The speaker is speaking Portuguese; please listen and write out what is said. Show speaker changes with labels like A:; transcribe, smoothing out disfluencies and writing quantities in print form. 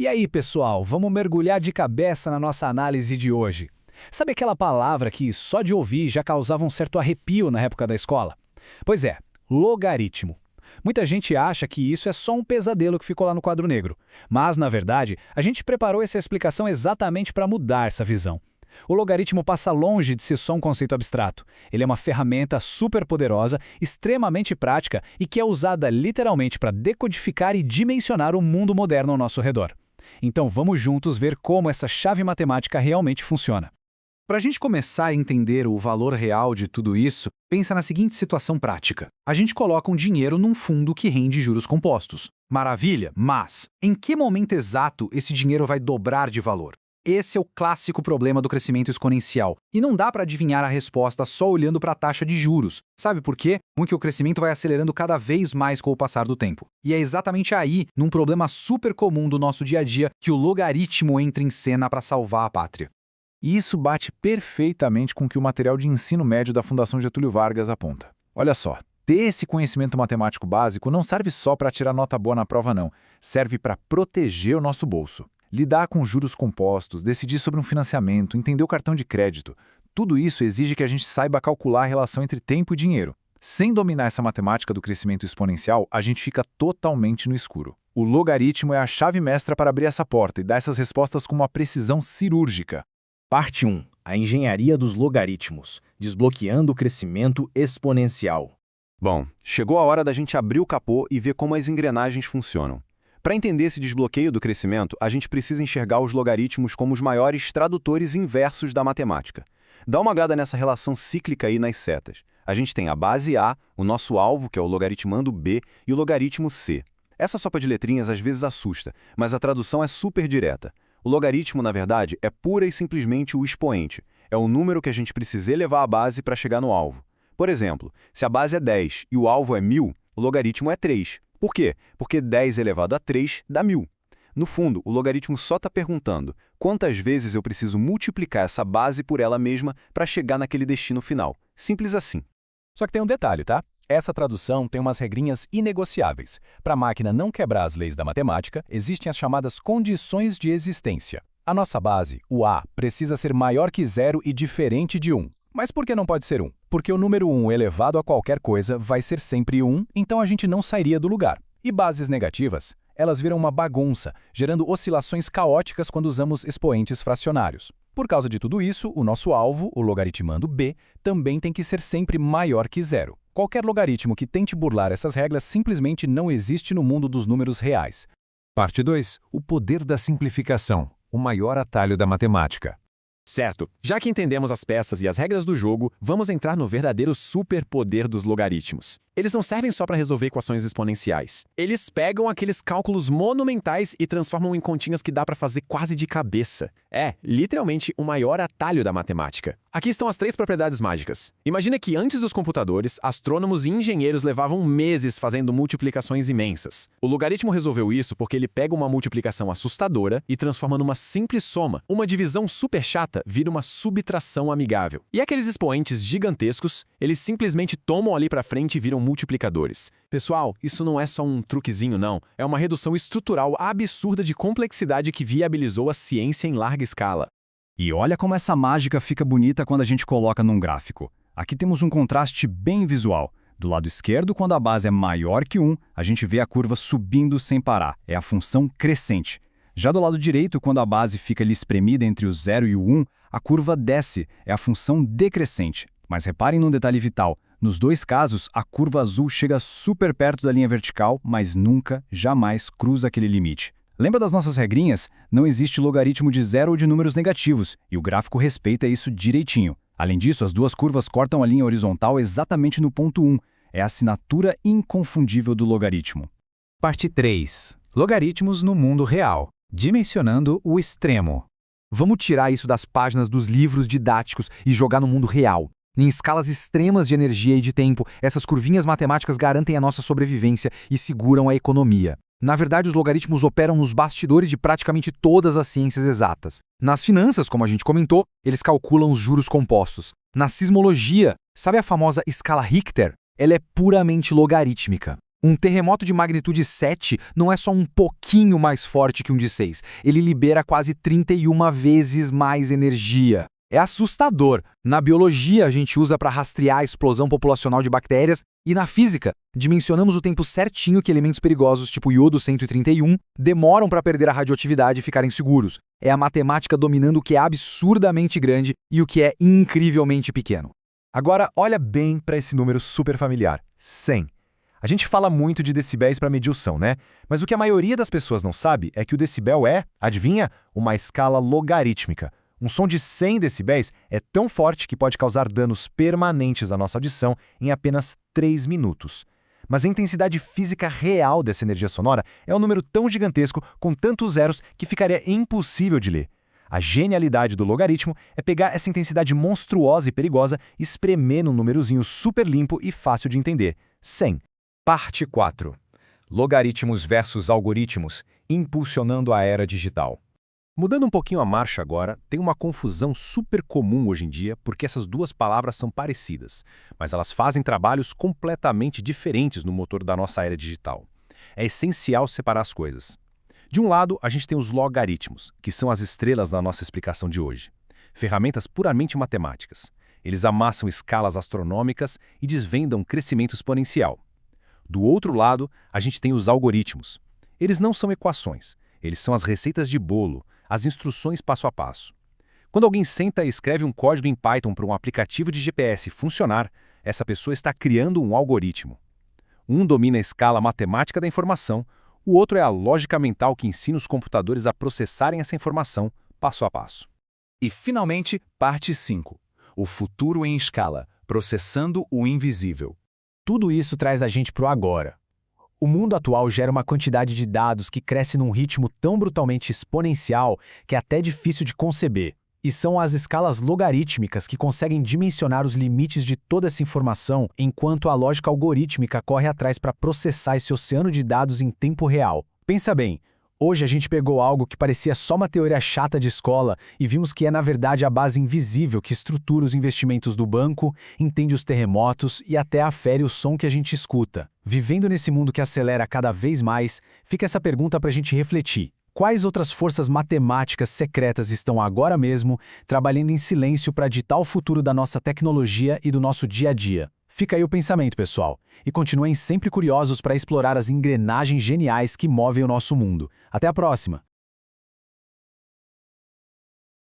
A: E aí, pessoal, vamos mergulhar de cabeça na nossa análise de hoje. Sabe aquela palavra que só de ouvir já causava um certo arrepio na época da escola? Pois é, logaritmo. Muita gente acha que isso é só um pesadelo que ficou lá no quadro negro. Mas, na verdade, a gente preparou essa explicação exatamente para mudar essa visão. O logaritmo passa longe de ser só um conceito abstrato. Ele é uma ferramenta super poderosa, extremamente prática e que é usada literalmente para decodificar e dimensionar o mundo moderno ao nosso redor. Então vamos juntos ver como essa chave matemática realmente funciona.
B: Para a gente começar a entender o valor real de tudo isso, pensa na seguinte situação prática. A gente coloca um dinheiro num fundo que rende juros compostos. Maravilha, mas em que momento exato esse dinheiro vai dobrar de valor? Esse é o clássico problema do crescimento exponencial. E não dá para adivinhar a resposta só olhando para a taxa de juros. Sabe por quê? Porque o crescimento vai acelerando cada vez mais com o passar do tempo. E é exatamente aí, num problema super comum do nosso dia a dia, que o logaritmo entra em cena para salvar a pátria.
C: E isso bate perfeitamente com o que o material de ensino médio da Fundação Getúlio Vargas aponta. Olha só, ter esse conhecimento matemático básico não serve só para tirar nota boa na prova, não. Serve para proteger o nosso bolso. Lidar com juros compostos, decidir sobre um financiamento, entender o cartão de crédito. Tudo isso exige que a gente saiba calcular a relação entre tempo e dinheiro. Sem dominar essa matemática do crescimento exponencial, a gente fica totalmente no escuro. O logaritmo é a chave mestra para abrir essa porta e dar essas respostas com uma precisão cirúrgica.
D: Parte 1. A engenharia dos logaritmos, desbloqueando o crescimento exponencial.
E: Bom, chegou a hora da gente abrir o capô e ver como as engrenagens funcionam. Para entender esse desbloqueio do crescimento, a gente precisa enxergar os logaritmos como os maiores tradutores inversos da matemática. Dá uma olhada nessa relação cíclica aí nas setas. A gente tem a base A, o nosso alvo, que é o logaritmando B, e o logaritmo C. Essa sopa de letrinhas às vezes assusta, mas a tradução é super direta. O logaritmo, na verdade, é pura e simplesmente o expoente. É o número que a gente precisa elevar à base para chegar no alvo. Por exemplo, se a base é 10 e o alvo é 1000, o logaritmo é 3. Por quê? Porque 10 elevado a 3 dá 1000. No fundo, o logaritmo só está perguntando quantas vezes eu preciso multiplicar essa base por ela mesma para chegar naquele destino final. Simples assim.
A: Só que tem um detalhe, tá? Essa tradução tem umas regrinhas inegociáveis. Para a máquina não quebrar as leis da matemática, existem as chamadas condições de existência. A nossa base, o A, precisa ser maior que 0 e diferente de 1. Mas por que não pode ser 1? Porque o número 1 elevado a qualquer coisa vai ser sempre 1, então a gente não sairia do lugar. E bases negativas? Elas viram uma bagunça, gerando oscilações caóticas quando usamos expoentes fracionários. Por causa de tudo isso, o nosso alvo, o logaritmando B, também tem que ser sempre maior que 0. Qualquer logaritmo que tente burlar essas regras simplesmente não existe no mundo dos números reais.
F: Parte 2. O poder da simplificação, o maior atalho da matemática.
D: Certo, já que entendemos as peças e as regras do jogo, vamos entrar no verdadeiro superpoder dos logaritmos. Eles não servem só para resolver equações exponenciais. Eles pegam aqueles cálculos monumentais e transformam em continhas que dá para fazer quase de cabeça. É, literalmente, o maior atalho da matemática. Aqui estão as 3 propriedades mágicas. Imagina que antes dos computadores, astrônomos e engenheiros levavam meses fazendo multiplicações imensas. O logaritmo resolveu isso porque ele pega uma multiplicação assustadora e transforma numa simples soma. Uma divisão super chata vira uma subtração amigável. E aqueles expoentes gigantescos, eles simplesmente tomam ali para frente e viram multiplicadores. Pessoal, isso não é só um truquezinho não, é uma redução estrutural absurda de complexidade que viabilizou a ciência em larga escala.
G: E olha como essa mágica fica bonita quando a gente coloca num gráfico. Aqui temos um contraste bem visual. Do lado esquerdo, quando a base é maior que 1, a gente vê a curva subindo sem parar, é a função crescente. Já do lado direito, quando a base fica ali espremida entre o 0 e o 1, a curva desce, é a função decrescente. Mas reparem num detalhe vital. Nos dois casos, a curva azul chega super perto da linha vertical, mas nunca, jamais cruza aquele limite. Lembra das nossas regrinhas? Não existe logaritmo de 0 ou de números negativos, e o gráfico respeita isso direitinho. Além disso, as duas curvas cortam a linha horizontal exatamente no ponto 1. É a assinatura inconfundível do logaritmo.
C: Parte 3. Logaritmos no mundo real, dimensionando o extremo.
B: Vamos tirar isso das páginas dos livros didáticos e jogar no mundo real. Em escalas extremas de energia e de tempo, essas curvinhas matemáticas garantem a nossa sobrevivência e seguram a economia. Na verdade, os logaritmos operam nos bastidores de praticamente todas as ciências exatas. Nas finanças, como a gente comentou, eles calculam os juros compostos. Na sismologia, sabe a famosa escala Richter? Ela é puramente logarítmica. Um terremoto de magnitude 7 não é só um pouquinho mais forte que um de 6. Ele libera quase 31 vezes mais energia. É assustador. Na biologia, a gente usa para rastrear a explosão populacional de bactérias e na física, dimensionamos o tempo certinho que elementos perigosos tipo iodo 131 demoram para perder a radioatividade e ficarem seguros. É a matemática dominando o que é absurdamente grande e o que é incrivelmente pequeno.
C: Agora, olha bem para esse número super familiar, 100. A gente fala muito de decibéis para medir o som, né? Mas o que a maioria das pessoas não sabe é que o decibel é, adivinha, uma escala logarítmica. Um som de 100 decibéis é tão forte que pode causar danos permanentes à nossa audição em apenas 3 minutos. Mas a intensidade física real dessa energia sonora é um número tão gigantesco, com tantos zeros, que ficaria impossível de ler. A genialidade do logaritmo é pegar essa intensidade monstruosa e perigosa e espremer num númerozinho super limpo e fácil de entender, 100.
A: Parte 4. Logaritmos versus algoritmos, impulsionando a era digital.
F: Mudando um pouquinho a marcha agora, tem uma confusão super comum hoje em dia porque essas duas palavras são parecidas, mas elas fazem trabalhos completamente diferentes no motor da nossa era digital. É essencial separar as coisas. De um lado, a gente tem os logaritmos, que são as estrelas da nossa explicação de hoje. Ferramentas puramente matemáticas. Eles amassam escalas astronômicas e desvendam crescimento exponencial. Do outro lado, a gente tem os algoritmos. Eles não são equações, eles são as receitas de bolo, as instruções passo a passo. Quando alguém senta e escreve um código em Python para um aplicativo de GPS funcionar, essa pessoa está criando um algoritmo. Um domina a escala matemática da informação, o outro é a lógica mental que ensina os computadores a processarem essa informação passo a passo.
A: E, finalmente, parte 5. O futuro em escala, processando o invisível.
G: Tudo isso traz a gente para o agora. O mundo atual gera uma quantidade de dados que cresce num ritmo tão brutalmente exponencial que é até difícil de conceber. E são as escalas logarítmicas que conseguem dimensionar os limites de toda essa informação, enquanto a lógica algorítmica corre atrás para processar esse oceano de dados em tempo real. Pensa bem, hoje a gente pegou algo que parecia só uma teoria chata de escola e vimos que é na verdade a base invisível que estrutura os investimentos do banco, entende os terremotos e até afere o som que a gente escuta. Vivendo nesse mundo que acelera cada vez mais, fica essa pergunta para a gente refletir. Quais outras forças matemáticas secretas estão agora mesmo trabalhando em silêncio para ditar o futuro da nossa tecnologia e do nosso dia a dia? Fica aí o pensamento, pessoal. E continuem sempre curiosos para explorar as engrenagens geniais que movem o nosso mundo. Até a próxima!